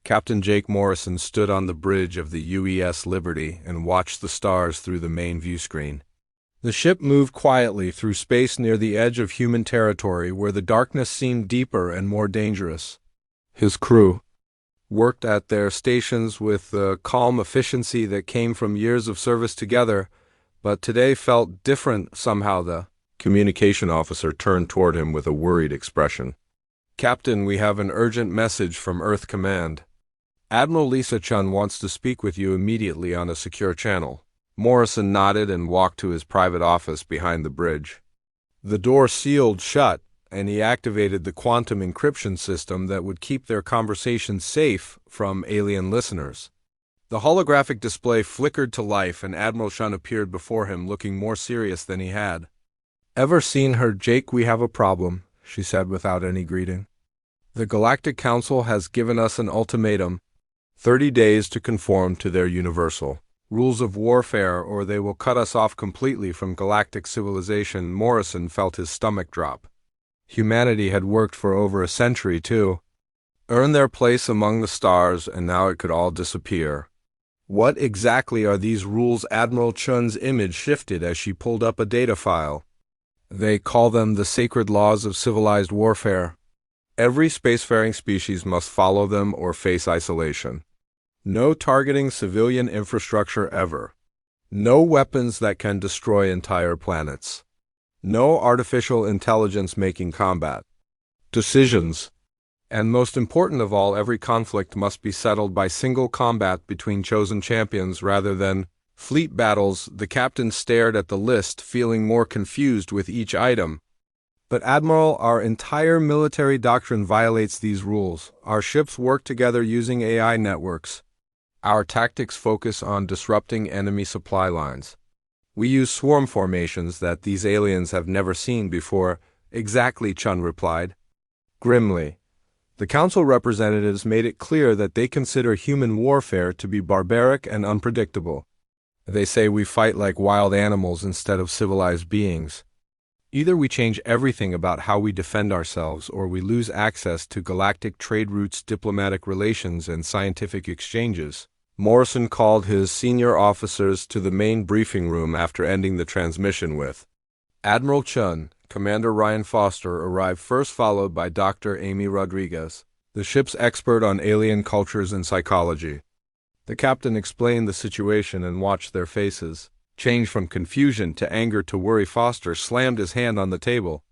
Captain Jake Morrison stood on the bridge of the UES Liberty and watched the stars through the main view screen. The ship moved quietly through space near the edge of human territory where the darkness seemed deeper and more dangerous. His crew worked at their stations with the calm efficiency that came from years of service together, but today felt different somehow. The communication officer turned toward him with a worried expression. "Captain, we have an urgent message from Earth Command. Admiral Lisa Chun wants to speak with you immediately on a secure channel." Morrison nodded and walked to his private office behind the bridge. The door sealed shut, and he activated the quantum encryption system that would keep their conversation safe from alien listeners. The holographic display flickered to life, and Admiral Chun appeared before him, looking more serious than he had. "Ever seen her, Jake? We have a problem," she said without any greeting. "The Galactic Council has given us an ultimatum: 30 days to conform to their universal rules of warfare, or they will cut us off completely from galactic civilization." Morrison felt his stomach drop. Humanity had worked for over a century to earn their place among the stars, and now it could all disappear. What exactly are these rules? Admiral Chun's image shifted as she pulled up a data file. "They call them the sacred laws of civilized warfare. Every spacefaring species must follow them or face isolation. No targeting civilian infrastructure ever. No weapons that can destroy entire planets. No artificial intelligence making combat decisions. And most important of all, every conflict must be settled by single combat between chosen champions rather than fleet battles." The captain stared at the list, feeling more confused with each item. "But Admiral, our entire military doctrine violates these rules. Our ships work together using AI networks. Our tactics focus on disrupting enemy supply lines. We use swarm formations that these aliens have never seen before." "Exactly," Chun replied grimly. "The Council representatives made it clear that they consider human warfare to be barbaric and unpredictable. They say we fight like wild animals instead of civilized beings. Either we change everything about how we defend ourselves, or we lose access to galactic trade routes, diplomatic relations, and scientific exchanges." Morrison called his senior officers to the main briefing room after ending the transmission with Admiral Chun. Commander Ryan Foster arrived first, followed by Dr. Amy Rodriguez, the ship's expert on alien cultures and psychology. The captain explained the situation and watched their faces change from confusion to anger to worry. Foster slammed his hand on the table.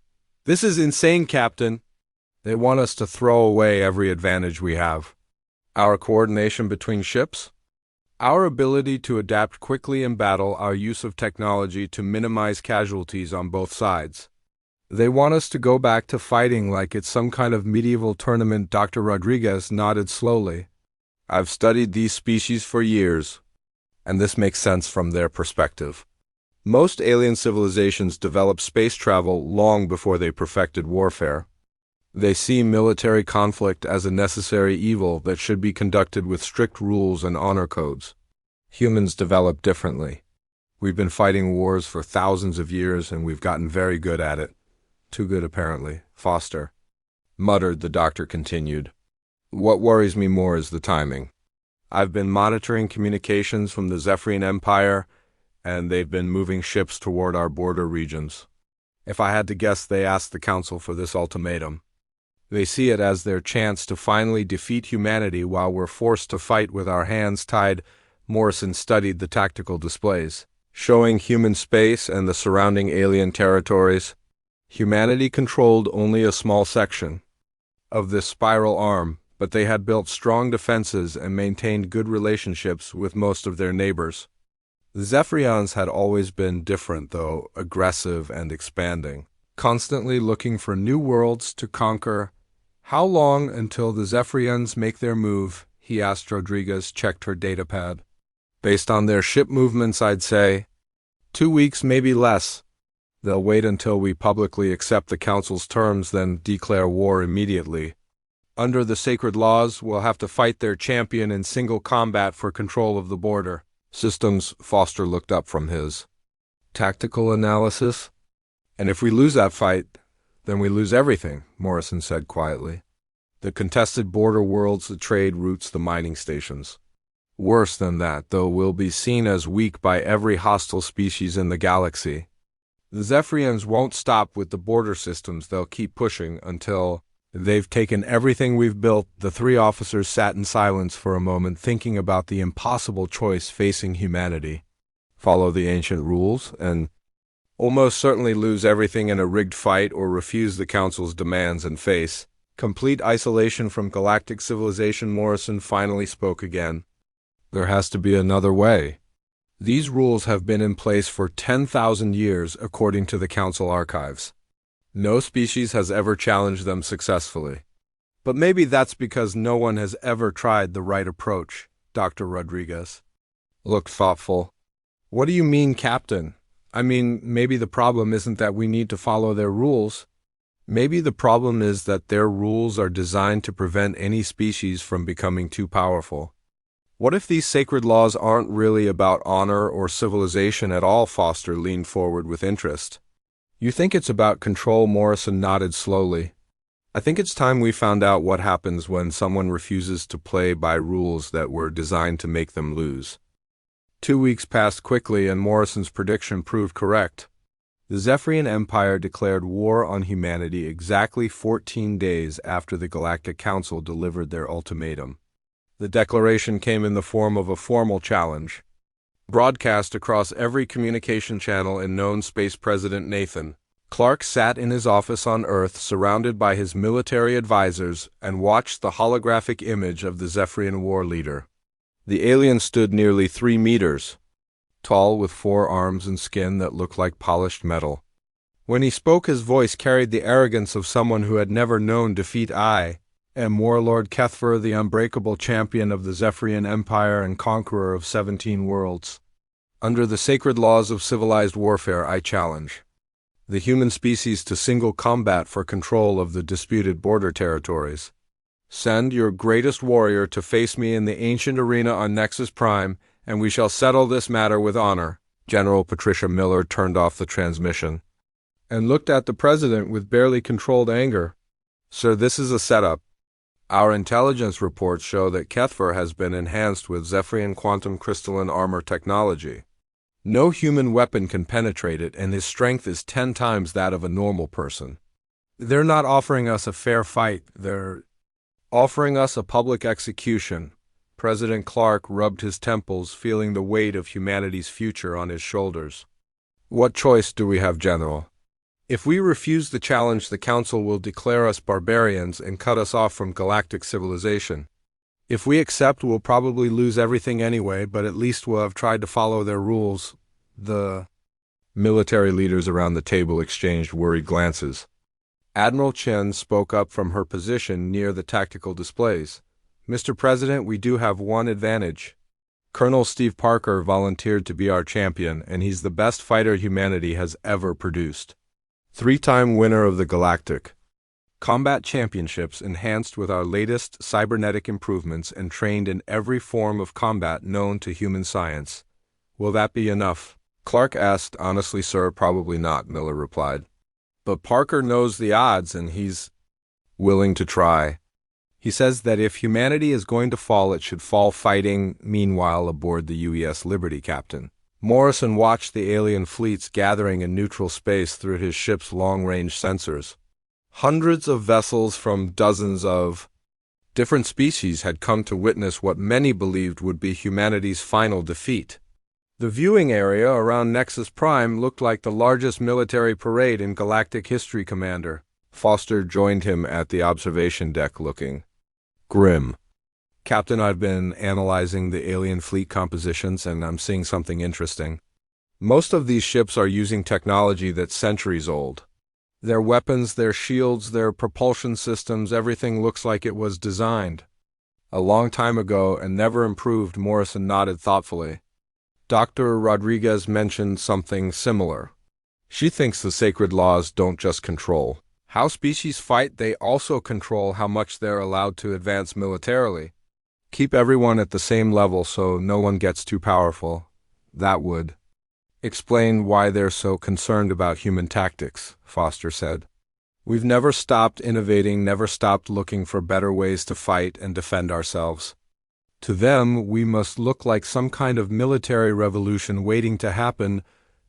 "This is insane, Captain. They want us to throw away every advantage we have. Our coordination between ships, our ability to adapt quickly in battle, our use of technology to minimize casualties on both sides. They want us to go back to fighting like it's some kind of medieval tournament." Dr. Rodriguez nodded slowly. "I've studied these species for years, and this makes sense from their perspective. Most alien civilizations developed space travel long before they perfected warfare. They see military conflict as a necessary evil that should be conducted with strict rules and honor codes. Humans develop differently. We've been fighting wars for thousands of years, and we've gotten very good at it. Too good, apparently." Foster muttered. The doctor continued. "What worries me more is the timing. I've been monitoring communications from the Zephyrian Empire, and they've been moving ships toward our border regions. If I had to guess, they asked the Council for this ultimatum. They see it as their chance to finally defeat humanity while we're forced to fight with our hands tied." Morrison studied the tactical displays, showing human space and the surrounding alien territories. Humanity controlled only a small section of this spiral arm, but they had built strong defenses and maintained good relationships with most of their neighbors. The Zephyrians had always been different, though, aggressive and expanding, constantly looking for new worlds to conquer. "How long until the Zephyrians make their move?" he asked. Rodriguez checked her datapad. "Based on their ship movements, I'd say 2 weeks, maybe less. They'll wait until we publicly accept the Council's terms, then declare war immediately. Under the sacred laws, we'll have to fight their champion in single combat for control of the border systems." Foster looked up from his tactical analysis. "And if we lose that fight, then we lose everything," Morrison said quietly. The contested border worlds, the trade routes, the mining stations. Worse than that, though, we'll be seen as weak by every hostile species in the galaxy. The Zephyrians won't stop with the border systems. They'll keep pushing until they've taken everything we've built. The three officers sat in silence for a moment, thinking about the impossible choice facing humanity. Follow the ancient rules and almost certainly lose everything in a rigged fight, or refuse the Council's demands and face complete isolation from galactic civilization. Morrison finally spoke again. There has to be another way. These rules have been in place for 10,000 years, according to the Council archives. No species has ever challenged them successfully. But maybe that's because no one has ever tried the right approach. Dr. Rodriguez looked thoughtful. What do you mean, Captain? I mean, maybe the problem isn't that we need to follow their rules. Maybe the problem is that their rules are designed to prevent any species from becoming too powerful. What if these sacred laws aren't really about honor or civilization at all? Foster leaned forward with interest. You think it's about control? Morrison nodded slowly. I think it's time we found out what happens when someone refuses to play by rules that were designed to make them lose. 2 weeks passed quickly, and Morrison's prediction proved correct. The Zephyrian Empire declared war on humanity exactly 14 days after the Galactic Council delivered their ultimatum. The declaration came in the form of a formal challenge, broadcast across every communication channel in known space. President Nathan Clark sat in his office on Earth, surrounded by his military advisors, and watched the holographic image of the Zephyrian war leader. The alien stood nearly 3 meters tall, with 4 arms and skin that looked like polished metal. When he spoke, his voice carried the arrogance of someone who had never known defeat. I am Warlord Kethver, the unbreakable champion of the Zephyrian Empire and conqueror of 17 worlds. Under the sacred laws of civilized warfare, I challenge the human species to single combat for control of the disputed border territories. Send your greatest warrior to face me in the ancient arena on Nexus Prime, and we shall settle this matter with honor. General Patricia Miller turned off the transmission and looked at the president with barely controlled anger. Sir, this is a setup. Our intelligence reports show that Kethver has been enhanced with Zephyrian quantum crystalline armor technology. No human weapon can penetrate it, and his strength is 10 times that of a normal person. They're not offering us a fair fight. They're offering us a public execution. President Clark rubbed his temples, feeling the weight of humanity's future on his shoulders. What choice do we have, General? If we refuse the challenge, the Council will declare us barbarians and cut us off from galactic civilization. If we accept, we'll probably lose everything anyway, but at least we'll have tried to follow their rules. The military leaders around the table exchanged worried glances. Admiral Chen spoke up from her position near the tactical displays. Mr. President, we do have one advantage. Colonel Steve Parker volunteered to be our champion, and he's the best fighter humanity has ever produced. 3-time winner of the Galactic Combat Championships, enhanced with our latest cybernetic improvements, and trained in every form of combat known to human science. Will that be enough? Clark asked. Honestly, sir, probably not, Miller replied. But Parker knows the odds, and he's willing to try. He says that if humanity is going to fall, it should fall fighting. Meanwhile, aboard the UES Liberty, Captain Morrison watched the alien fleets gathering in neutral space through his ship's long-range sensors. Hundreds of vessels from dozens of different species had come to witness what many believed would be humanity's final defeat. The viewing area around Nexus Prime looked like the largest military parade in galactic history. Commander Foster joined him at the observation deck, looking grim. Captain, I've been analyzing the alien fleet compositions, and I'm seeing something interesting. Most of these ships are using technology that's centuries old. Their weapons, their shields, their propulsion systems, everything looks like it was designed a long time ago and never improved. Morrison nodded thoughtfully. Dr. Rodriguez mentioned something similar. She thinks the sacred laws don't just control how species fight, they also control how much they're allowed to advance militarily. Keep everyone at the same level so no one gets too powerful. That would explain why they're so concerned about human tactics, Foster said. We've never stopped innovating, never stopped looking for better ways to fight and defend ourselves. To them, we must look like some kind of military revolution waiting to happen.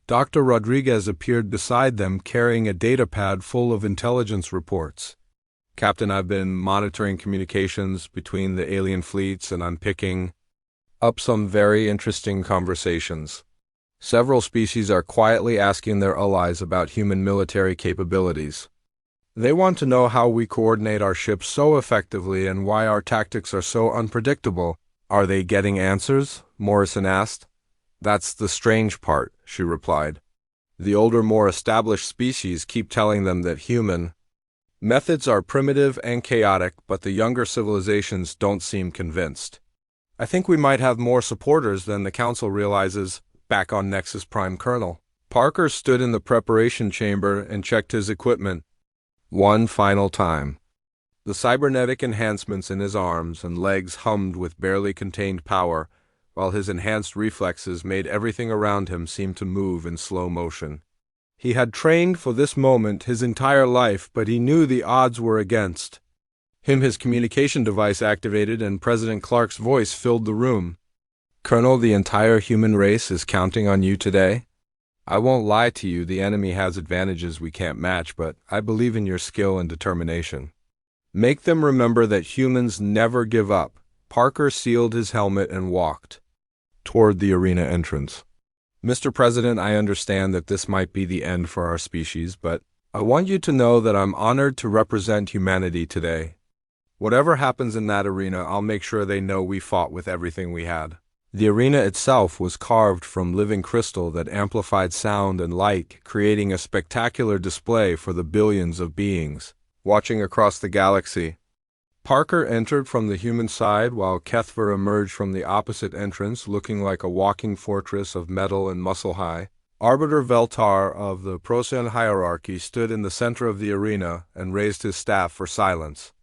Dr. Rodriguez appeared beside them, carrying a datapad full of intelligence reports. Captain, I've been monitoring communications between the alien fleets, and I'm picking up some very interesting conversations. Several species are quietly asking their allies about human military capabilities. They want to know how we coordinate our ships so effectively and why our tactics are so unpredictable. Are they getting answers? Morrison asked. That's the strange part, she replied. The older, more established species keep telling them that human methods are primitive and chaotic, but the younger civilizations don't seem convinced. I think we might have more supporters than the Council realizes. Back on Nexus Prime, Colonel Parker stood in the preparation chamber and checked his equipment one final time. The cybernetic enhancements in his arms and legs hummed with barely contained power, while his enhanced reflexes made everything around him seem to move in slow motion. He had trained for this moment his entire life, but he knew the odds were against him. His communication device activated, and President Clark's voice filled the room. Colonel, the entire human race is counting on you today. I won't lie to you, the enemy has advantages we can't match, but I believe in your skill and determination. Make them remember that humans never give up. Parker sealed his helmet and walked toward the arena entrance. Mr. President, I understand that this might be the end for our species, but I want you to know that I'm honored to represent humanity today. Whatever happens in that arena, I'll make sure they know we fought with everything we had. The arena itself was carved from living crystal that amplified sound and light, creating a spectacular display for the billions of beings watching across the galaxy. Parker entered from the human side, while Kethver emerged from the opposite entrance, looking like a walking fortress of metal and muscle high. Arbiter Veltar of the Procyon hierarchy stood in the center of the arena and raised his staff for silence.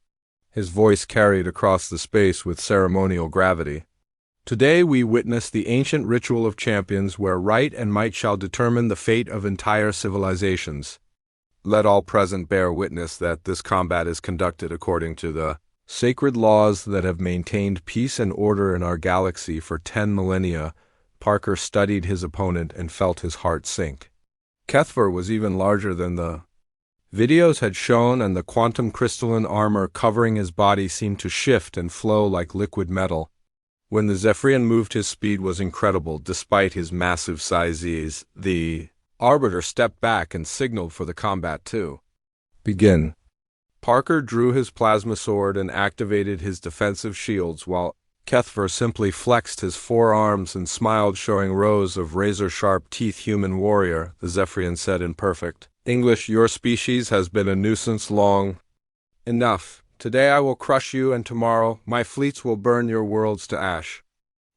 His voice carried across the space with ceremonial gravity. Today we witness the ancient ritual of champions, where right and might shall determine the fate of entire civilizations. Let all present bear witness that this combat is conducted according to the sacred laws that have maintained peace and order in our galaxy for 10 millennia. Parker studied his opponent and felt his heart sink. Kethver was even larger than the videos had shown, and the quantum crystalline armor covering his body seemed to shift and flow like liquid metal. When the Zephyrian moved, his speed was incredible. Despite his massive sizes, the Arbiter stepped back and signaled for the combat to begin. Parker drew his plasma sword and activated his defensive shields, while Kethver simply flexed his forearms and smiled, showing rows of razor-sharp teeth. Human warrior, the Zephyrian said in perfect English, your species has been a nuisance long enough. Today I will crush you, and tomorrow my fleets will burn your worlds to ash.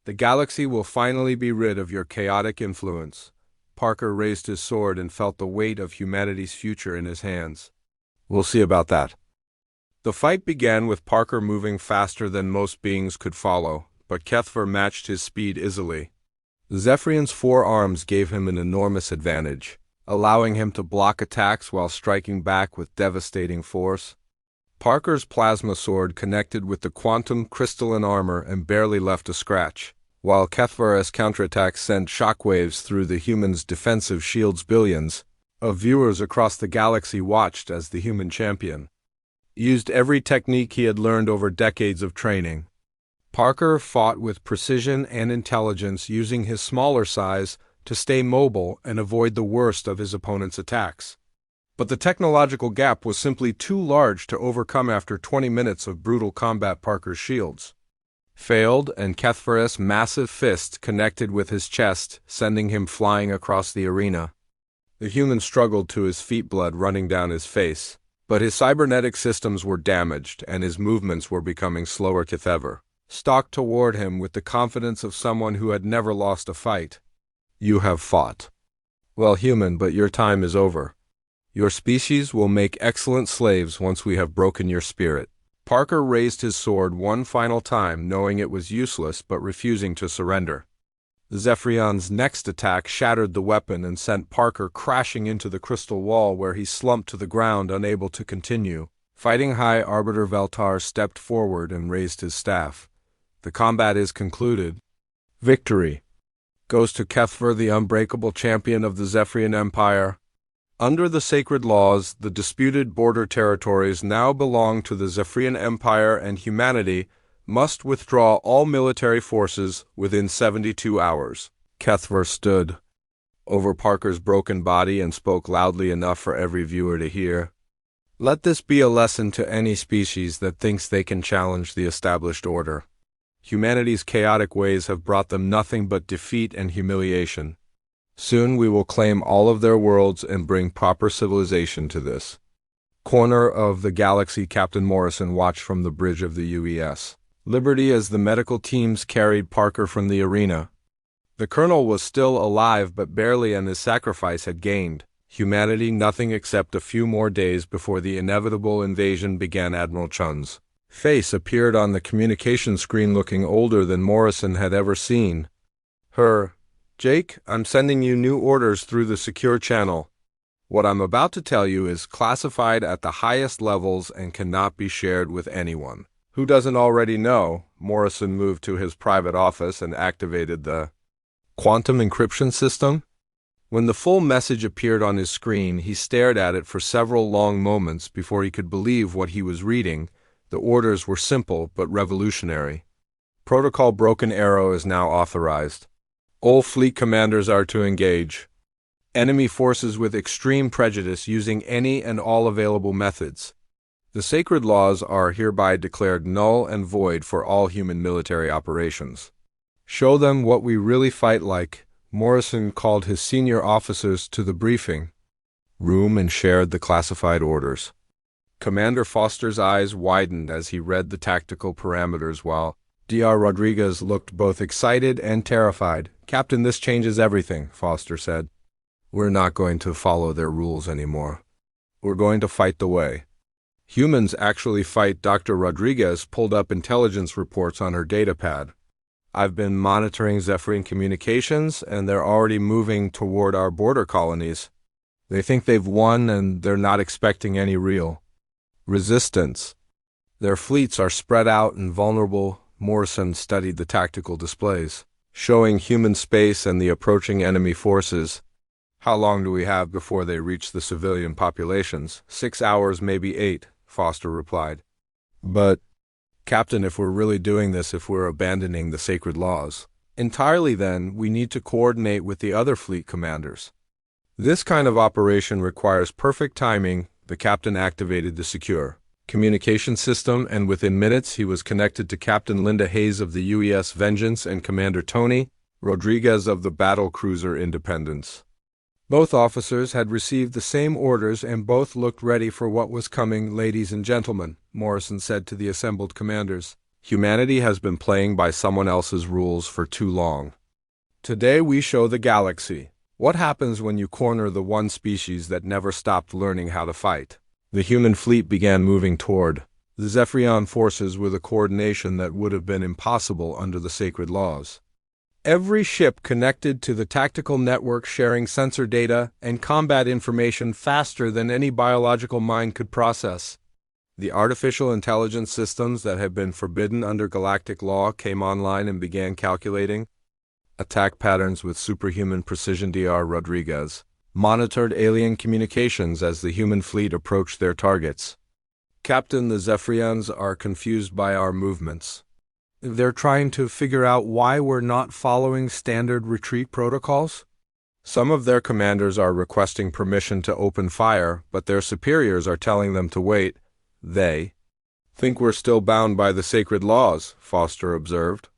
The galaxy will finally be rid of your chaotic influence. Parker raised his sword and felt the weight of humanity's future in his hands. We'll see about that. The fight began with Parker moving faster than most beings could follow, but Kethver matched his speed easily. Zephyrian's forearms gave him an enormous advantage, allowing him to block attacks while striking back with devastating force. Parker's plasma sword connected with the quantum crystalline armor and barely left a scratch, while Kethver's counterattacks sent shockwaves through the human's defensive shields. Billions of viewers across the galaxy watched as the human champion used every technique he had learned over decades of training. Parker fought with precision and intelligence, using his smaller size to stay mobile and avoid the worst of his opponent's attacks. But the technological gap was simply too large to overcome after 20 minutes of brutal combat. Parker's shields failed, and Kethver's massive fist connected with his chest, sending him flying across the arena. The human struggled to his feet, blood running down his face, but his cybernetic systems were damaged and his movements were becoming slower. Kethver stalked toward him with the confidence of someone who had never lost a fight. You have fought well, human, but your time is over. Your species will make excellent slaves once we have broken your spirit. Parker raised his sword one final time, knowing it was useless but refusing to surrender. The Zephyrion's next attack shattered the weapon and sent Parker crashing into the crystal wall where he slumped to the ground, unable to continue. Fighting High Arbiter Veltar stepped forward and raised his staff. The combat is concluded. Victory goes to Kethver, the unbreakable champion of the Zephyrian Empire. Under the sacred laws, the disputed border territories now belong to the Zephyrian Empire, and humanity must withdraw all military forces within 72 hours. Kethver stood over Parker's broken body and spoke loudly enough for every viewer to hear. Let this be a lesson to any species that thinks they can challenge the established order. Humanity's chaotic ways have brought them nothing but defeat and humiliation. Soon we will claim all of their worlds and bring proper civilization to this corner of the galaxy. Captain Morrison watched from the bridge of the UES Liberty as the medical teams carried Parker from the arena. The colonel was still alive but barely, and his sacrifice had gained humanity nothing except a few more days before the inevitable invasion began. Admiral Chun's face appeared on the communication screen, looking older than Morrison had ever seen. Jake, I'm sending you new orders through the secure channel. What I'm about to tell you is classified at the highest levels and cannot be shared with anyone. Who doesn't already know? Morrison moved to his private office and activated the quantum encryption system. When the full message appeared on his screen, he stared at it for several long moments before he could believe what he was reading. The orders were simple but revolutionary. Protocol Broken Arrow is now authorized. All fleet commanders are to engage enemy forces with extreme prejudice using any and all available methods. The sacred laws are hereby declared null and void for all human military operations. Show them what we really fight like. Morrison called his senior officers to the briefing room and shared the classified orders. Commander Foster's eyes widened as he read the tactical parameters, while Dr. Rodriguez looked both excited and terrified. Captain, this changes everything, Foster said. We're not going to follow their rules anymore. We're going to fight the way humans actually fight. Dr. Rodriguez pulled up intelligence reports on her datapad. I've been monitoring Zephyrian communications, and they're already moving toward our border colonies. They think they've won, and they're not expecting any real resistance. Their fleets are spread out and vulnerable. Morrison studied the tactical displays, showing human space and the approaching enemy forces. How long do we have before they reach the civilian populations? 6 hours, maybe 8, Foster replied. But, Captain, if we're really doing this, if we're abandoning the sacred laws entirely, then we need to coordinate with the other fleet commanders. This kind of operation requires perfect timing. The captain activated the secure communication system, and within minutes he was connected to Captain Linda Hayes of the UES Vengeance and Commander Tony Rodriguez of the battle cruiser Independence. Both officers had received the same orders and both looked ready for what was coming. Ladies and gentlemen, Morrison said to the assembled commanders, humanity has been playing by someone else's rules for too long. Today we show the galaxy what happens when you corner the one species that never stopped learning how to fight. The human fleet began moving toward the Zephyrian forces with a coordination that would have been impossible under the sacred laws. Every ship connected to the tactical network, sharing sensor data and combat information faster than any biological mind could process. The artificial intelligence systems that had been forbidden under galactic law came online and began calculating attack patterns with superhuman precision. Dr. Rodriguez monitored alien communications as the human fleet approached their targets. Captain, the Zephyrians are confused by our movements. They're trying to figure out why we're not following standard retreat protocols. Some of their commanders are requesting permission to open fire, but their superiors are telling them to wait. They think we're still bound by the sacred laws, Foster observed.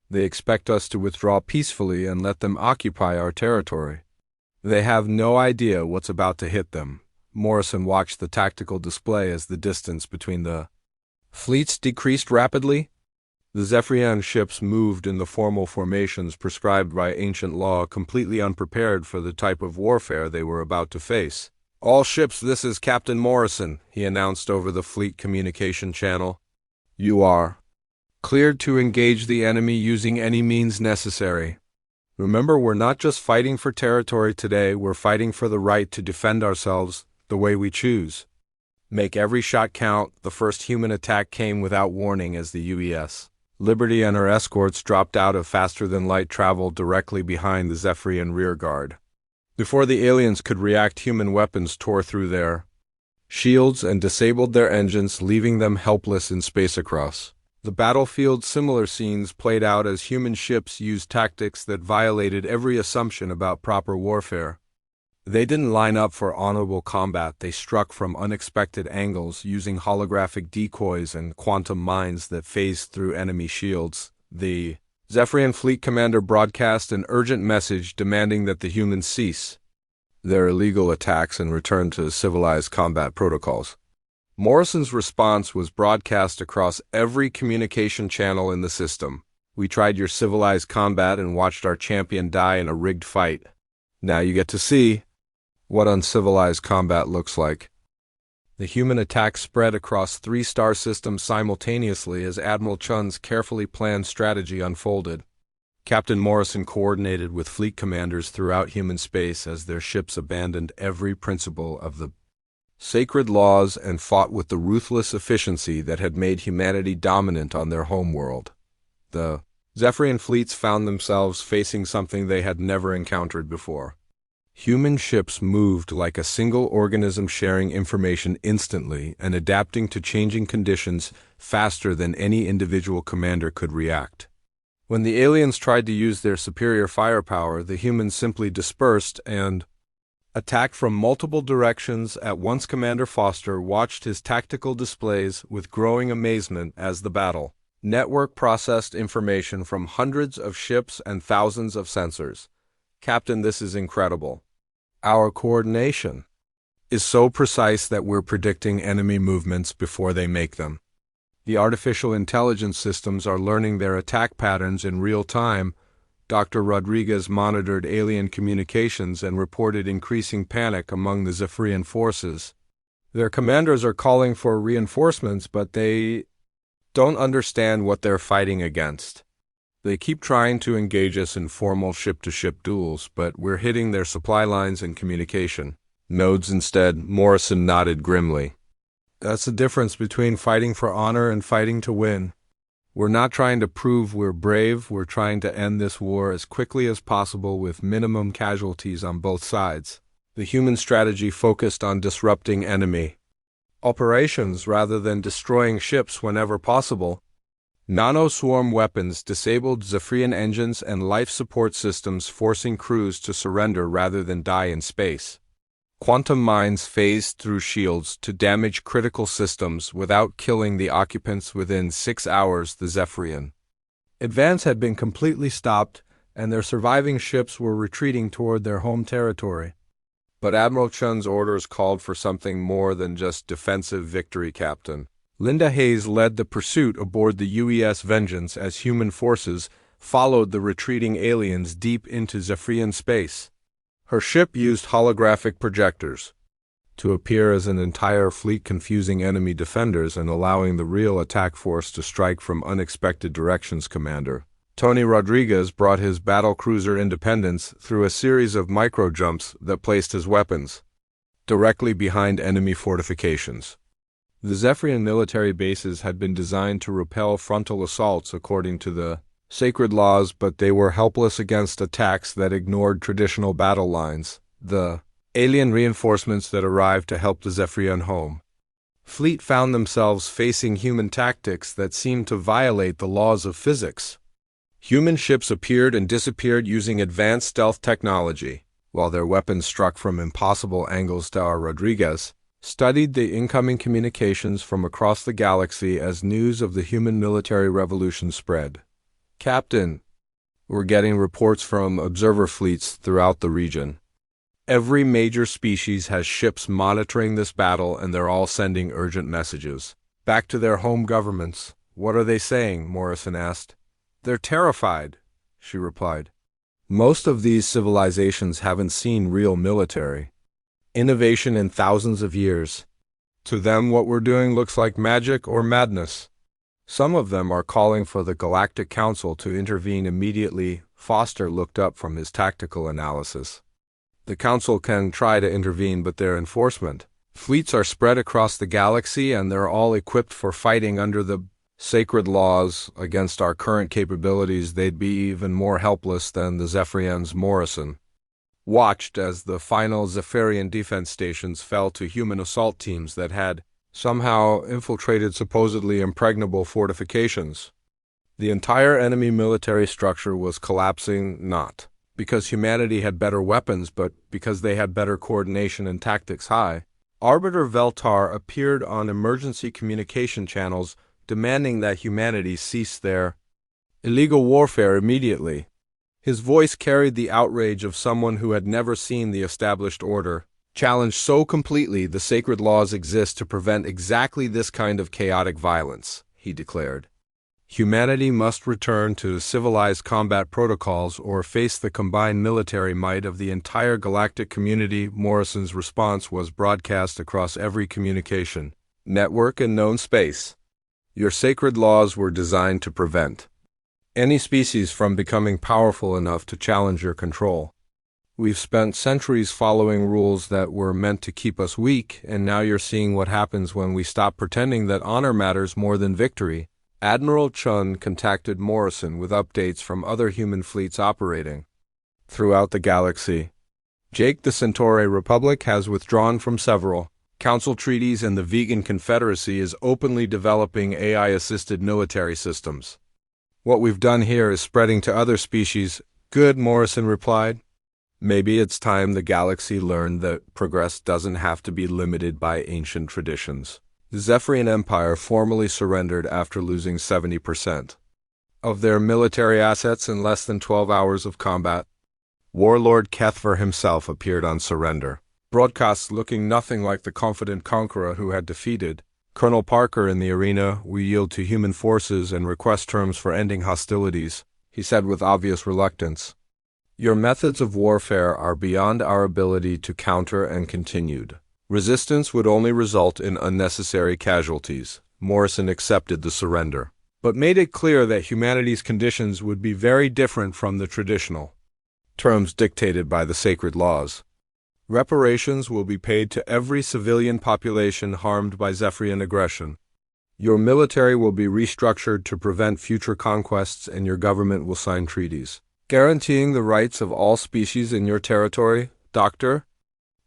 They expect us to withdraw peacefully and let them occupy our territory. They have no idea what's about to hit them. Morrison watched the tactical display as the distance between the fleets decreased rapidly. The Zephyrian ships moved in the formal formations prescribed by ancient law, completely unprepared for the type of warfare they were about to face. All ships, this is Captain Morrison, he announced over the fleet communication channel. You are cleared to engage the enemy using any means necessary. Remember, we're not just fighting for territory today, we're fighting for the right to defend ourselves the way we choose. Make every shot count. The first human attack came without warning as the UES Liberty and her escorts dropped out of faster-than-light travel directly behind the Zephyrian rearguard. Before the aliens could react, human weapons tore through their shields and disabled their engines, leaving them helpless in space across the battlefield. Similar scenes played out as human ships used tactics that violated every assumption about proper warfare. They didn't line up for honorable combat, they struck from unexpected angles using holographic decoys and quantum mines that phased through enemy shields. The Zephyrian fleet commander broadcast an urgent message demanding that the humans cease their illegal attacks and return to civilized combat protocols. Morrison's response was broadcast across every communication channel in the system. "We tried your civilized combat and watched our champion die in a rigged fight. Now you get to see what uncivilized combat looks like." The human attack spread across 3 star systems simultaneously as Admiral Chun's carefully planned strategy unfolded. Captain Morrison coordinated with fleet commanders throughout human space as their ships abandoned every principle of the sacred laws and fought with the ruthless efficiency that had made humanity dominant on their homeworld. The Zephyrian fleets found themselves facing something they had never encountered before. Human ships moved like a single organism, sharing information instantly and adapting to changing conditions faster than any individual commander could react. When the aliens tried to use their superior firepower, the humans simply dispersed and attacked from multiple directions at once. Commander Foster watched his tactical displays with growing amazement as the battle network processed information from hundreds of ships and thousands of sensors. "Captain, this is incredible. Our coordination is so precise that we're predicting enemy movements before they make them. The artificial intelligence systems are learning their attack patterns in real time." Dr. Rodriguez monitored alien communications and reported increasing panic among the Zephyrian forces. "Their commanders are calling for reinforcements, but they don't understand what they're fighting against. They keep trying to engage us in formal ship-to-ship duels, but we're hitting their supply lines and communication nodes instead." Morrison nodded grimly. "That's the difference between fighting for honor and fighting to win. We're not trying to prove we're brave, we're trying to end this war as quickly as possible with minimum casualties on both sides." The human strategy focused on disrupting enemy operations rather than destroying ships whenever possible. Nano-swarm weapons disabled Zephyrian engines and life support systems, forcing crews to surrender rather than die in space. Quantum mines phased through shields to damage critical systems without killing the occupants. Within 6 hours, the Zephyrian advance had been completely stopped, and their surviving ships were retreating toward their home territory. But Admiral Chun's orders called for something more than just defensive victory. Captain Linda Hayes led the pursuit aboard the UES Vengeance as human forces followed the retreating aliens deep into Zephyrian space. Her ship used holographic projectors to appear as an entire fleet, confusing enemy defenders and allowing the real attack force to strike from unexpected directions. Commander Tony Rodriguez brought his battlecruiser Independence through a series of micro-jumps that placed his weapons directly behind enemy fortifications. The Zephyrian military bases had been designed to repel frontal assaults according to the sacred laws, but they were helpless against attacks that ignored traditional battle lines. The alien reinforcements that arrived to help the Zephyrian home fleet found themselves facing human tactics that seemed to violate the laws of physics. Human ships appeared and disappeared using advanced stealth technology, while their weapons struck from impossible angles. Dr. Rodriguez studied the incoming communications from across the galaxy as news of the human military revolution spread. "Captain, we're getting reports from observer fleets throughout the region. Every major species has ships monitoring this battle, and they're all sending urgent messages back to their home governments." "What are they saying?" Morrison asked. "They're terrified," she replied. "Most of these civilizations haven't seen real military innovation in thousands of years. To them, what we're doing looks like magic or madness. Some of them are calling for the Galactic Council to intervene immediately Foster looked up from his tactical analysis. The Council can try to intervene, but their enforcement fleets are spread across the galaxy, and they're all equipped for fighting under the sacred laws. Against our current capabilities, they'd be even more helpless than the Zephyrians. Morrison watched as the final Zephyrian defense stations fell to human assault teams that had somehow infiltrated supposedly impregnable fortifications. The entire enemy military structure was collapsing, not because humanity had better weapons, but because they had better coordination and tactics. Arbiter Veltar appeared on emergency communication channels, demanding that humanity cease their illegal warfare immediately. His voice carried the outrage of someone who had never seen the established order challenged so completely. The sacred laws exist to prevent exactly this kind of chaotic violence, he declared. Humanity must return to civilized combat protocols or face the combined military might of the entire galactic community. Morrison's response was broadcast across every communication network in known space. Your sacred laws were designed to prevent any species from becoming powerful enough to challenge your control. We've spent centuries following rules that were meant to keep us weak, and now you're seeing what happens when we stop pretending that honor matters more than victory. Admiral Chun contacted Morrison with updates from other human fleets operating throughout the galaxy. Jake, the Centauri Republic has withdrawn from several council treaties, and the Vegan Confederacy is openly developing AI-assisted military systems. What we've done here is spreading to other species. Good, Morrison replied. Maybe it's time the galaxy learned that progress doesn't have to be limited by ancient traditions. The Zephyrian Empire formally surrendered after losing 70% of their military assets in less than 12 hours of combat. Warlord Kethver himself appeared on surrender broadcasts, looking nothing like the confident conqueror who had defeated Colonel Parker in the arena. We yield to human forces and request terms for ending hostilities, he said with obvious reluctance. Your methods of warfare are beyond our ability to counter, and continued resistance would only result in unnecessary casualties. Morrison accepted the surrender, but made it clear that humanity's conditions would be very different from the traditional terms dictated by the sacred laws. Reparations will be paid to every civilian population harmed by Zephyrian aggression. Your military will be restructured to prevent future conquests, and your government will sign treaties guaranteeing the rights of all species in your territory. Dr.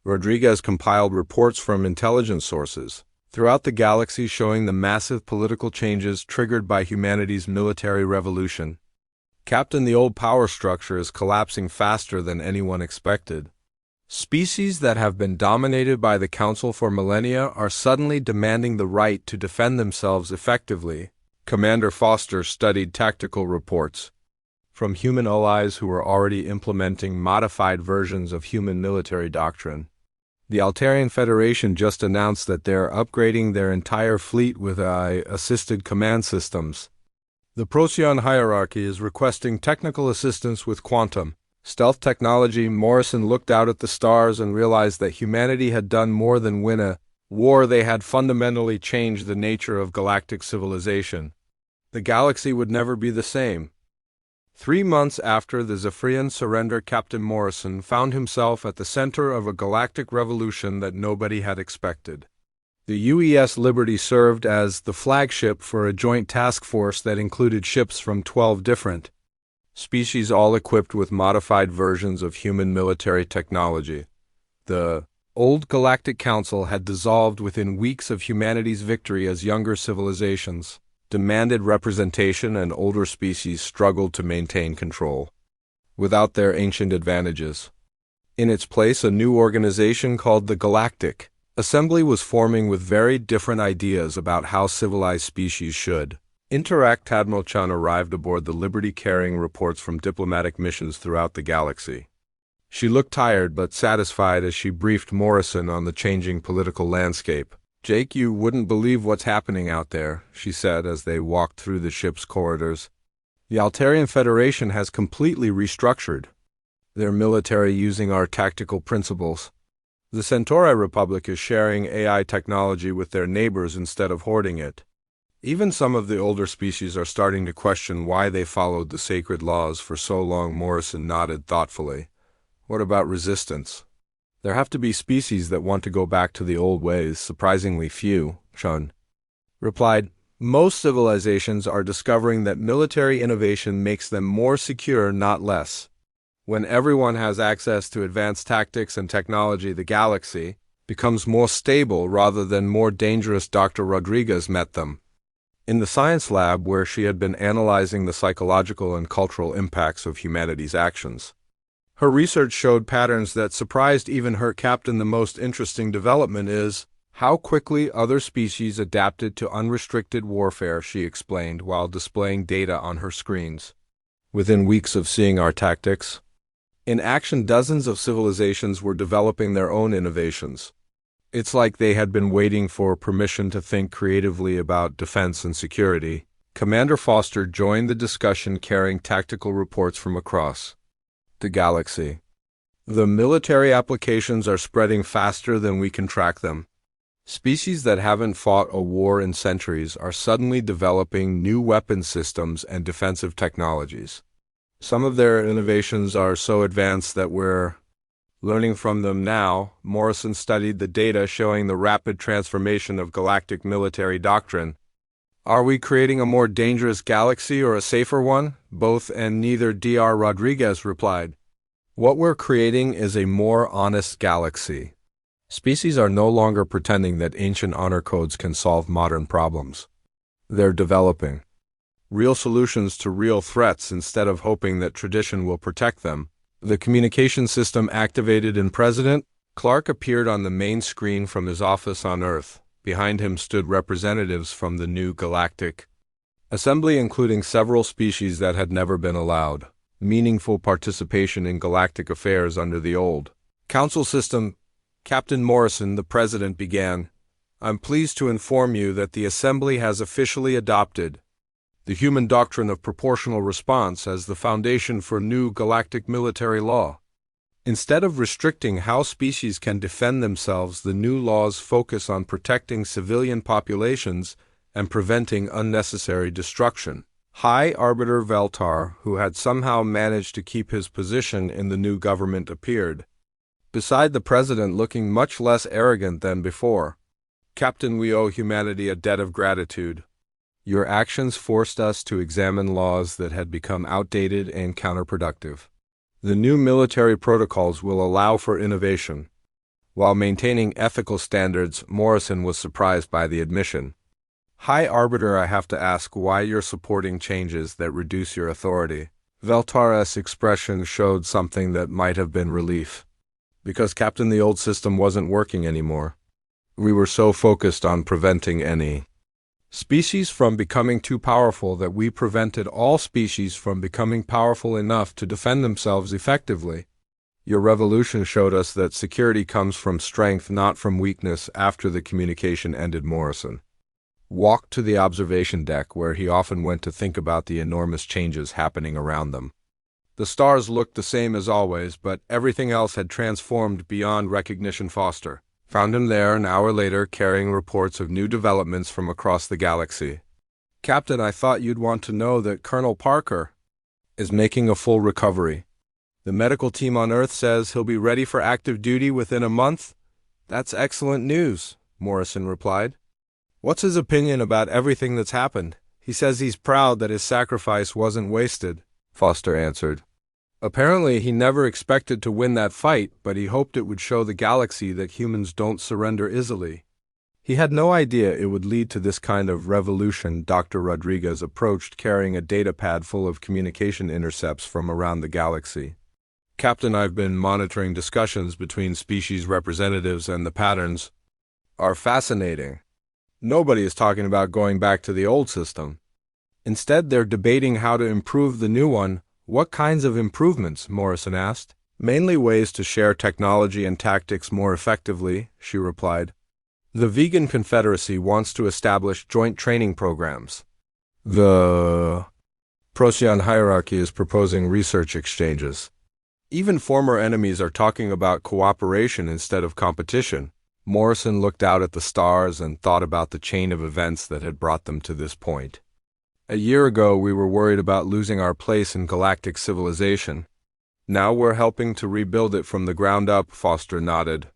Rodriguez compiled reports from intelligence sources throughout the galaxy showing the massive political changes triggered by humanity's military revolution. Captain, the old power structure is collapsing faster than anyone expected. Species that have been dominated by the Council for millennia are suddenly demanding the right to defend themselves effectively. Commander Foster studied tactical reports from human allies who were already implementing modified versions of human military doctrine. The Altarian Federation just announced that they're upgrading their entire fleet with AI-assisted command systems. The Procyon hierarchy is requesting technical assistance with quantum stealth technology. Morrison looked out at the stars and realized that humanity had done more than win a war. They had fundamentally changed the nature of galactic civilization. The galaxy would never be the same. 3 months after the Zephyrian surrender, Captain Morrison found himself at the center of a galactic revolution that nobody had expected. The UES Liberty served as the flagship for a joint task force that included ships from 12 different species, all equipped with modified versions of human military technology. The old Galactic Council had dissolved within weeks of humanity's victory as younger civilizations demanded representation and older species struggled to maintain control without their ancient advantages. In its place, a new organization called the Galactic Assembly was forming with very different ideas about how civilized species should interact. Admiral Chun arrived aboard the Liberty carrying reports from diplomatic missions throughout the galaxy. She looked tired but satisfied as she briefed Morrison on the changing political landscape. Jake, you wouldn't believe what's happening out there, she said as they walked through the ship's corridors. The Altarian Federation has completely restructured their military using our tactical principles. The Centauri Republic is sharing AI technology with their neighbors instead of hoarding it. Even some of the older species are starting to question why they followed the sacred laws for so long. Morrison nodded thoughtfully. What about resistance? There have to be species that want to go back to the old ways. Surprisingly few, Chun replied. Most civilizations are discovering that military innovation makes them more secure, not less. When everyone has access to advanced tactics and technology, the galaxy becomes more stable rather than more dangerous. Dr. Rodriguez met them in the science lab where she had been analyzing the psychological and cultural impacts of humanity's actions. Her research showed patterns that surprised even her. Captain, the most interesting development is how quickly other species adapted to unrestricted warfare, she explained while displaying data on her screens. Within weeks of seeing our tactics in action, dozens of civilizations were developing their own innovations. It's like they had been waiting for permission to think creatively about defense and security. Commander Foster joined the discussion carrying tactical reports from across the galaxy. The military applications are spreading faster than we can track them. Species that haven't fought a war in centuries are suddenly developing new weapon systems and defensive technologies. Some of their innovations are so advanced that we're learning from them now. Morrison studied the data showing the rapid transformation of galactic military doctrine. Are we creating a more dangerous galaxy or a safer one? Both and neither, Dr. Rodriguez replied. What we're creating is a more honest galaxy. Species are no longer pretending that ancient honor codes can solve modern problems. They're developing real solutions to real threats instead of hoping that tradition will protect them. The communication system activated and President Clark appeared on the main screen from his office on Earth. Behind him stood representatives from the new Galactic Assembly, including several species that had never been allowed meaningful participation in galactic affairs under the old council system. Captain Morrison, the President, began. I'm pleased to inform you that the Assembly has officially adopted the human doctrine of proportional response as the foundation for new galactic military law. Instead of restricting how species can defend themselves, the new laws focus on protecting civilian populations and preventing unnecessary destruction. High Arbiter Veltar, who had somehow managed to keep his position in the new government, appeared beside the President, looking much less arrogant than before. Captain, we owe humanity a debt of gratitude. Your actions forced us to examine laws that had become outdated and counterproductive. The new military protocols will allow for innovation. While maintaining ethical standards, Morrison was surprised by the admission. High Arbiter, I have to ask why you're supporting changes that reduce your authority. Veltar's expression showed something that might have been relief. Because, Captain, the old system wasn't working anymore. We were so focused on preventing any species from becoming too powerful that we prevented all species from becoming powerful enough to defend themselves effectively. Your revolution showed us that security comes from strength, not from weakness. After the communication ended, Morrison walked to the observation deck where he often went to think about the enormous changes happening around them. The stars looked the same as always, but everything else had transformed beyond recognition. Foster found him there an hour later, carrying reports of new developments from across the galaxy. Captain, I thought you'd want to know that Colonel Parker is making a full recovery. The medical team on Earth says he'll be ready for active duty within a month. That's excellent news, Morrison replied. What's his opinion about everything that's happened? He says he's proud that his sacrifice wasn't wasted, Foster answered. Apparently, he never expected to win that fight, but he hoped it would show the galaxy that humans don't surrender easily. He had no idea it would lead to this kind of revolution. Dr. Rodriguez approached, carrying a datapad full of communication intercepts from around the galaxy. Captain, I've been monitoring discussions between species representatives, and the patterns are fascinating. Nobody is talking about going back to the old system. Instead, they're debating how to improve the new one. What kinds of improvements? Morrison asked. Mainly ways to share technology and tactics more effectively, she replied. The Vegan Confederacy wants to establish joint training programs. The Procyon hierarchy is proposing research exchanges. Even former enemies are talking about cooperation instead of competition. Morrison looked out at the stars and thought about the chain of events that had brought them to this point. A year ago, we were worried about losing our place in galactic civilization. Now we're helping to rebuild it from the ground up, Foster nodded.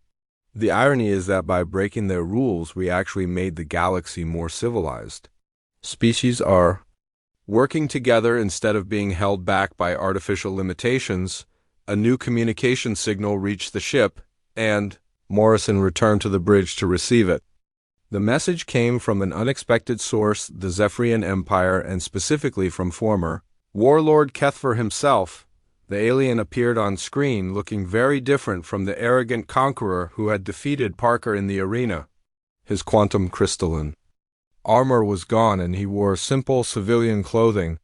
The irony is that by breaking their rules, we actually made the galaxy more civilized. Species are working together instead of being held back by artificial limitations. A new communication signal reached the ship, and Morrison returned to the bridge to receive it. The message came from an unexpected source, the Zephyrian Empire, and specifically from former Warlord Kethfer himself. The alien appeared on screen looking very different from the arrogant conqueror who had defeated Parker in the arena. His quantum crystalline armor was gone and he wore simple civilian clothing.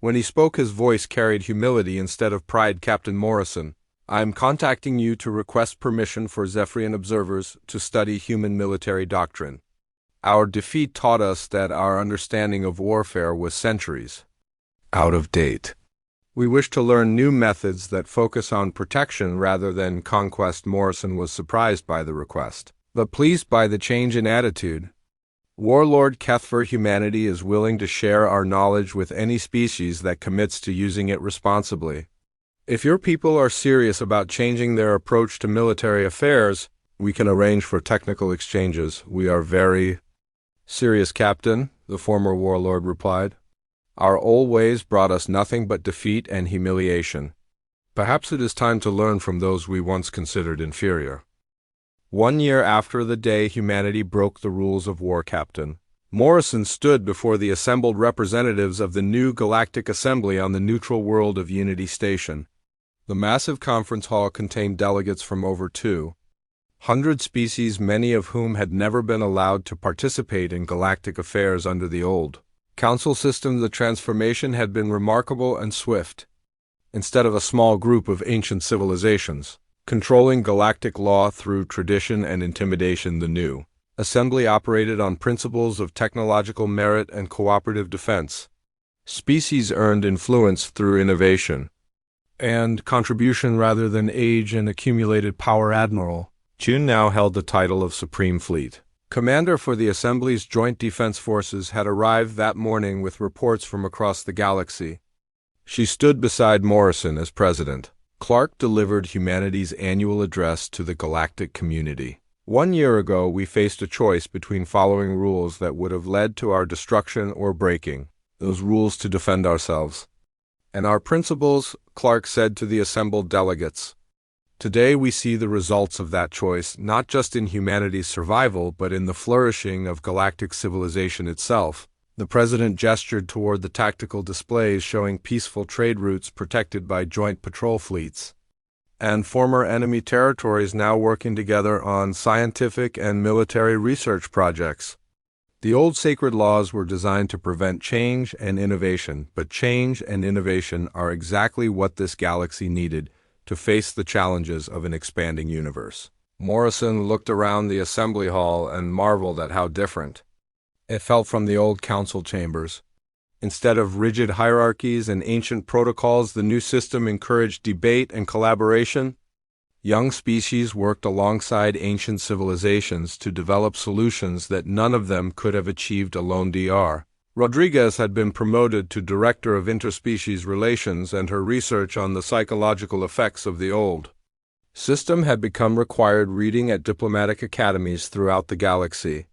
When he spoke, his voice carried humility instead of pride. Captain Morrison, I'm contacting you to request permission for Zephyrian observers to study human military doctrine. Our defeat taught us that our understanding of warfare was centuries out of date. We wish to learn new methods that focus on protection rather than conquest. Morrison was surprised by the request, but pleased by the change in attitude. Warlord Kethfer, humanity is willing to share our knowledge with any species that commits to using it responsibly. If your people are serious about changing their approach to military affairs, we can arrange for technical exchanges. We are very serious, Captain, the former warlord replied. Our old ways brought us nothing but defeat and humiliation. Perhaps it is time to learn from those we once considered inferior. 1 year after the day humanity broke the rules of war, Captain Morrison stood before the assembled representatives of the new Galactic Assembly on the neutral world of Unity Station. The massive conference hall contained delegates from over 200 species, many of whom had never been allowed to participate in galactic affairs under the old council system. The transformation had been remarkable and swift. Instead of a small group of ancient civilizations controlling galactic law through tradition and intimidation, the new assembly operated on principles of technological merit and cooperative defense. Species earned influence through innovation and contribution rather than age and accumulated power. Admiral June now held the title of Supreme Fleet Commander for the Assembly's Joint Defense Forces, had arrived that morning with reports from across the galaxy. She stood beside Morrison as president. Clark delivered humanity's annual address to the galactic community. 1 year ago, we faced a choice between following rules that would have led to our destruction or breaking those rules to defend ourselves and our principles, Clark said to the assembled delegates. Today we see the results of that choice, not just in humanity's survival, but in the flourishing of galactic civilization itself. The president gestured toward the tactical displays showing peaceful trade routes protected by joint patrol fleets, and former enemy territories now working together on scientific and military research projects. The old sacred laws were designed to prevent change and innovation, but change and innovation are exactly what this galaxy needed to face the challenges of an expanding universe. Morrison looked around the assembly hall and marveled at how different it felt from the old council chambers. Instead of rigid hierarchies and ancient protocols, the new system encouraged debate and collaboration. Young species worked alongside ancient civilizations to develop solutions that none of them could have achieved alone. Dr. Rodriguez had been promoted to Director of Interspecies Relations, and her research on the psychological effects of the old system had become required reading at diplomatic academies throughout the galaxy.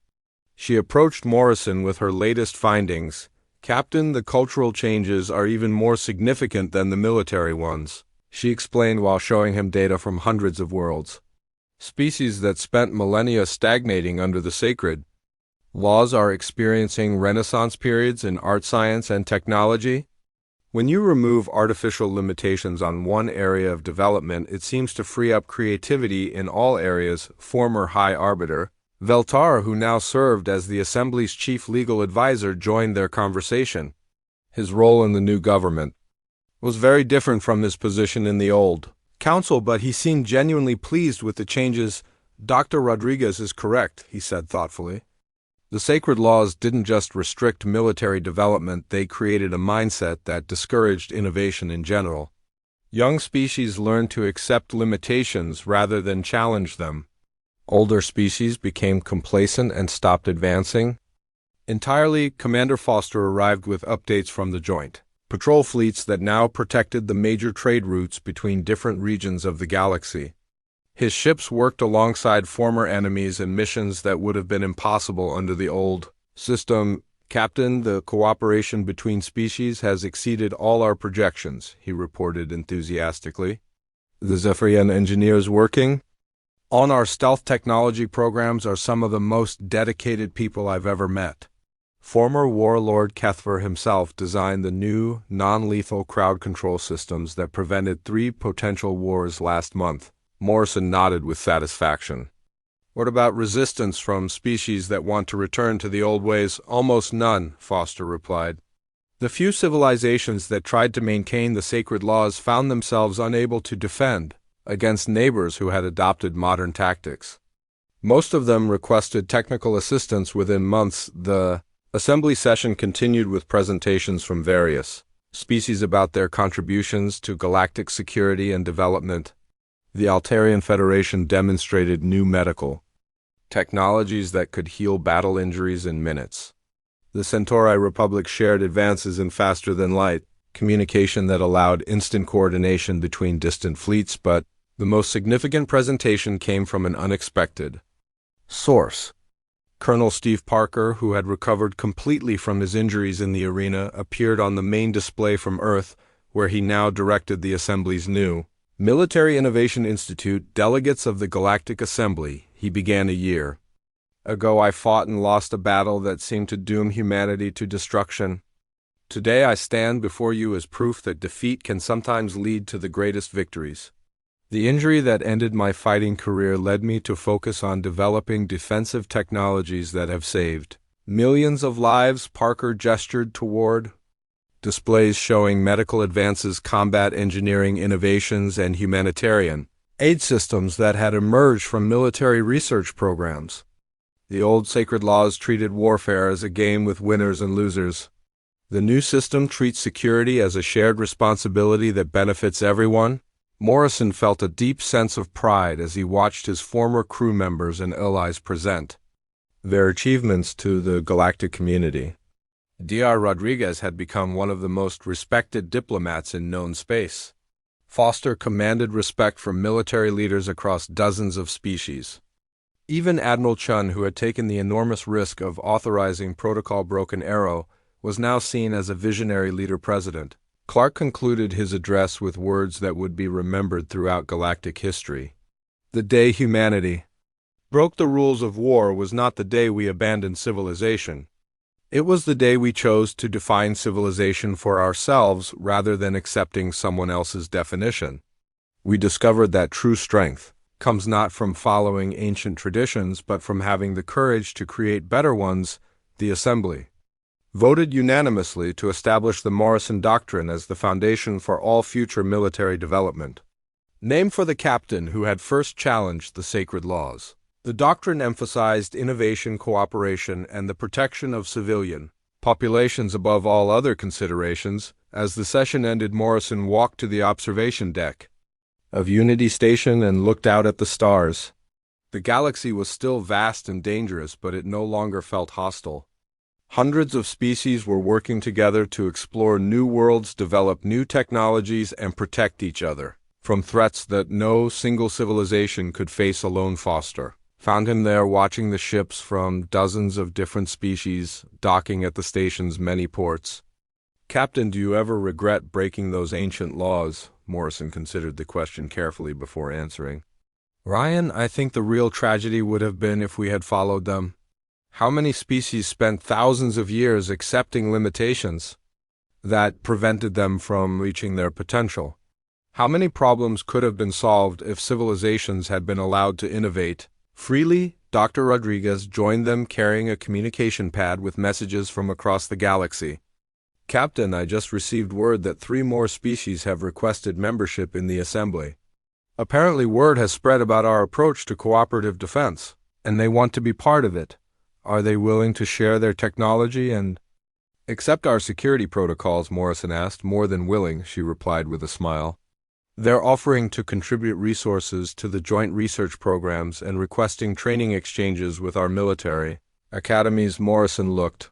She approached Morrison with her latest findings. Captain, the cultural changes are even more significant than the military ones, she explained while showing him data from hundreds of worlds. Species that spent millennia stagnating under the sacred laws are experiencing renaissance periods in art, science, and technology. When you remove artificial limitations on one area of development, it seems to free up creativity in all areas. Former High Arbiter Veltar, who now served as the Assembly's chief legal advisor, joined their conversation. His role in the new government was very different from his position in the old council, but he seemed genuinely pleased with the changes. Dr. Rodriguez is correct, he said thoughtfully. The sacred laws didn't just restrict military development, they created a mindset that discouraged innovation in general. Young species learned to accept limitations rather than challenge them. Older species became complacent and stopped advancing. Entirely, Commander Foster arrived with updates from the Joint Patrol fleets that now protected the major trade routes between different regions of the galaxy. His ships worked alongside former enemies in missions that would have been impossible under the old system. Captain, the cooperation between species has exceeded all our projections, he reported enthusiastically. The Zephyrian engineers working on our stealth technology programs are some of the most dedicated people I've ever met. Former warlord Kethver himself designed the new, non-lethal crowd control systems that prevented 3 potential wars last month. Morrison nodded with satisfaction. What about resistance from species that want to return to the old ways? Almost none, Foster replied. The few civilizations that tried to maintain the sacred laws found themselves unable to defend against neighbors who had adopted modern tactics. Most of them requested technical assistance within months. The assembly session continued with presentations from various species about their contributions to galactic security and development. The Altarian Federation demonstrated new medical technologies that could heal battle injuries in minutes. The Centauri Republic shared advances in faster-than-light communication that allowed instant coordination between distant fleets, but the most significant presentation came from an unexpected source. Colonel Steve Parker, who had recovered completely from his injuries in the arena, appeared on the main display from Earth, where he now directed the Assembly's new Military Innovation Institute. Delegates of the Galactic Assembly, he began a year ago. I fought and lost a battle that seemed to doom humanity to destruction. Today I stand before you as proof that defeat can sometimes lead to the greatest victories. The injury that ended my fighting career led me to focus on developing defensive technologies that have saved millions of lives. Parker gestured toward displays showing medical advances, combat engineering innovations, and humanitarian aid systems that had emerged from military research programs. The old sacred laws treated warfare as a game with winners and losers. The new system treats security as a shared responsibility that benefits everyone. Morrison felt a deep sense of pride as he watched his former crew members and allies present their achievements to the galactic community. Dr. Rodriguez had become one of the most respected diplomats in known space. Foster commanded respect from military leaders across dozens of species. Even Admiral Chun, who had taken the enormous risk of authorizing Protocol Broken Arrow, was now seen as a visionary leader-president. Clark concluded his address with words that would be remembered throughout galactic history. The day humanity broke the rules of war was not the day we abandoned civilization. It was the day we chose to define civilization for ourselves rather than accepting someone else's definition. We discovered that true strength comes not from following ancient traditions but from having the courage to create better ones. The Assembly voted unanimously to establish the Morrison Doctrine as the foundation for all future military development, named for the captain who had first challenged the sacred laws. The doctrine emphasized innovation, cooperation, and the protection of civilian populations above all other considerations. As the session ended, Morrison walked to the observation deck of Unity Station and looked out at the stars. The galaxy was still vast and dangerous, but it no longer felt hostile. Hundreds of species were working together to explore new worlds, develop new technologies, and protect each other from threats that no single civilization could face alone. Foster found him there watching the ships from dozens of different species docking at the station's many ports. Captain, do you ever regret breaking those ancient laws? Morrison considered the question carefully before answering. Ryan, I think the real tragedy would have been if we had followed them. How many species spent thousands of years accepting limitations that prevented them from reaching their potential? How many problems could have been solved if civilizations had been allowed to innovate freely? Dr. Rodriguez joined them carrying a communication pad with messages from across the galaxy. Captain, I just received word that 3 more species have requested membership in the Assembly. Apparently word has spread about our approach to cooperative defense, and they want to be part of it. Are they willing to share their technology and accept our security protocols? Morrison asked. More than willing, she replied with a smile. They're offering to contribute resources to the joint research programs and requesting training exchanges with our military academies. Morrison looked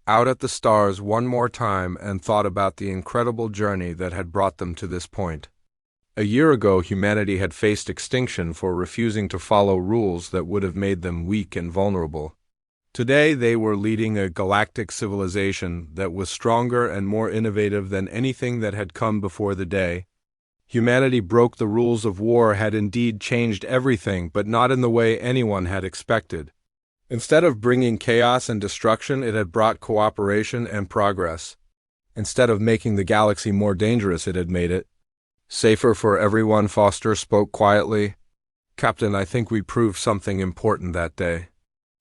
out at the stars one more time and thought about the incredible journey that had brought them to this point. A year ago, humanity had faced extinction for refusing to follow rules that would have made them weak and vulnerable. Today, they were leading a galactic civilization that was stronger and more innovative than anything that had come before the day. Humanity broke the rules of war, had indeed changed everything, but not in the way anyone had expected. Instead of bringing chaos and destruction, it had brought cooperation and progress. Instead of making the galaxy more dangerous, it had made it safer for everyone. Foster spoke quietly. Captain, I think we proved something important that day.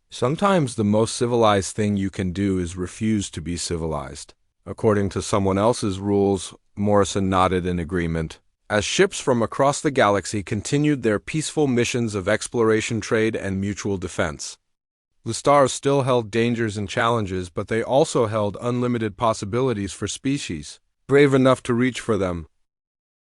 Sometimes the most civilized thing you can do is refuse to be civilized. According to someone else's rules. Morrison nodded in agreement. As ships from across the galaxy continued their peaceful missions of exploration, trade, and mutual defense. The stars still held dangers and challenges, but they also held unlimited possibilities for species brave enough to reach for them.